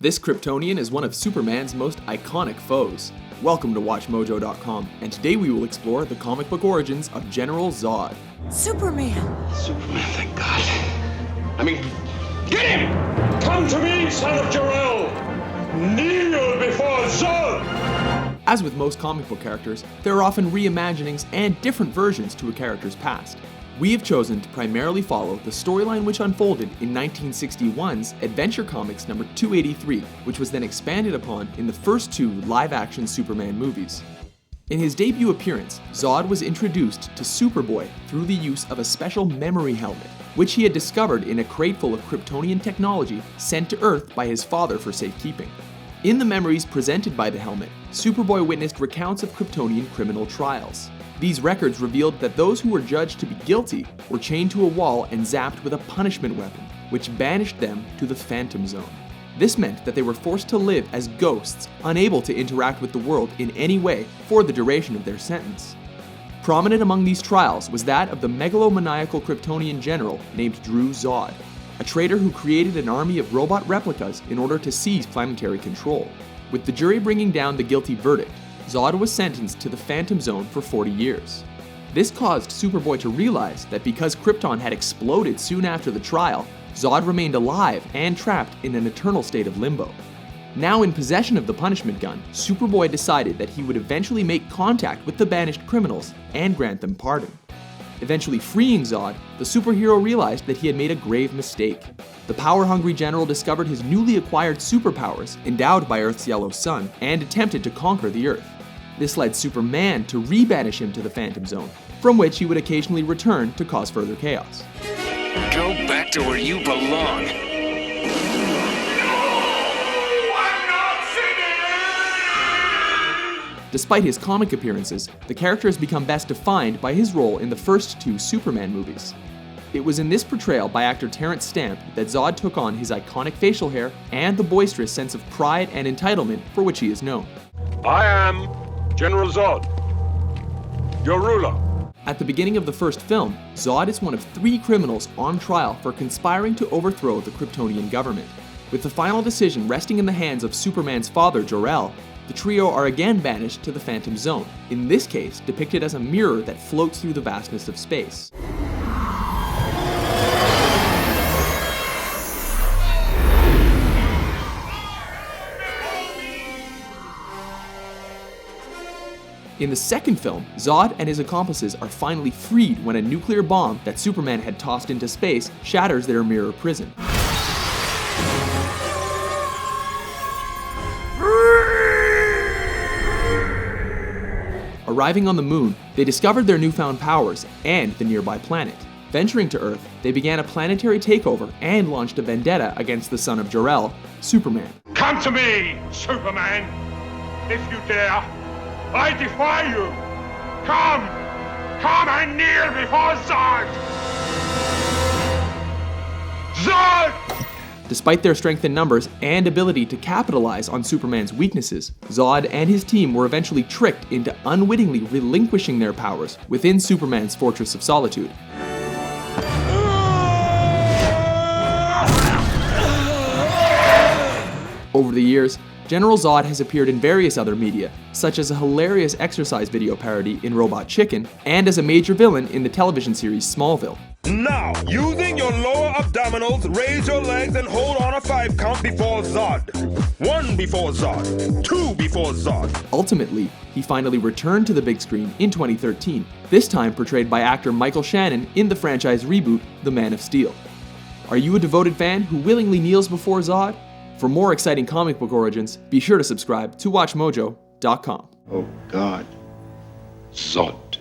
This Kryptonian is one of Superman's most iconic foes. Welcome to WatchMojo.com, and today we will explore the comic book origins of General Zod. Superman, thank God. Get him! Come to me, son of Jor-El! Kneel before Zod! As with most comic book characters, there are often reimaginings and different versions to a character's past. We have chosen to primarily follow the storyline which unfolded in 1961's Adventure Comics number 283, which was then expanded upon in the first two live-action Superman movies. In his debut appearance, Zod was introduced to Superboy through the use of a special memory helmet, which he had discovered in a crate full of Kryptonian technology sent to Earth by his father for safekeeping. In the memories presented by the helmet, Superboy witnessed recounts of Kryptonian criminal trials. These records revealed that those who were judged to be guilty were chained to a wall and zapped with a punishment weapon, which banished them to the Phantom Zone. This meant that they were forced to live as ghosts, unable to interact with the world in any way for the duration of their sentence. Prominent among these trials was that of the megalomaniacal Kryptonian general named Zod, a traitor who created an army of robot replicas in order to seize planetary control. With the jury bringing down the guilty verdict, Zod was sentenced to the Phantom Zone for 40 years. This caused Superboy to realize that because Krypton had exploded soon after the trial, Zod remained alive and trapped in an eternal state of limbo. Now in possession of the punishment gun, Superboy decided that he would eventually make contact with the banished criminals and grant them pardon. Eventually freeing Zod, the superhero realized that he had made a grave mistake. The power-hungry general discovered his newly acquired superpowers, endowed by Earth's yellow sun, and attempted to conquer the Earth. This led Superman to rebanish him to the Phantom Zone, from which he would occasionally return to cause further chaos. Go back to where you belong. Despite his comic appearances, the character has become best defined by his role in the first two Superman movies. It was in this portrayal by actor Terrence Stamp that Zod took on his iconic facial hair and the boisterous sense of pride and entitlement for which he is known. I am General Zod, your ruler. At the beginning of the first film, Zod is one of three criminals on trial for conspiring to overthrow the Kryptonian government. With the final decision resting in the hands of Superman's father, Jor-El, the trio are again banished to the Phantom Zone, in this case depicted as a mirror that floats through the vastness of space. In the second film, Zod and his accomplices are finally freed when a nuclear bomb that Superman had tossed into space shatters their mirror prison. Arriving on the moon, they discovered their newfound powers and the nearby planet. Venturing to Earth, they began a planetary takeover and launched a vendetta against the son of Jor-El, Superman. Come to me, Superman! If you dare, I defy you! Come and kneel before Zod! Zod! Despite their strength in numbers and ability to capitalize on Superman's weaknesses, Zod and his team were eventually tricked into unwittingly relinquishing their powers within Superman's Fortress of Solitude. Over the years, General Zod has appeared in various other media, such as a hilarious exercise video parody in Robot Chicken, and as a major villain in the television series Smallville. Now, using your lower abdominals, raise your legs and hold on a 5 count before Zod. 1 before Zod. 2 before Zod. Ultimately, he finally returned to the big screen in 2013, this time portrayed by actor Michael Shannon in the franchise reboot, The Man of Steel. Are you a devoted fan who willingly kneels before Zod? For more exciting comic book origins, be sure to subscribe to WatchMojo.com. Oh God, Zod.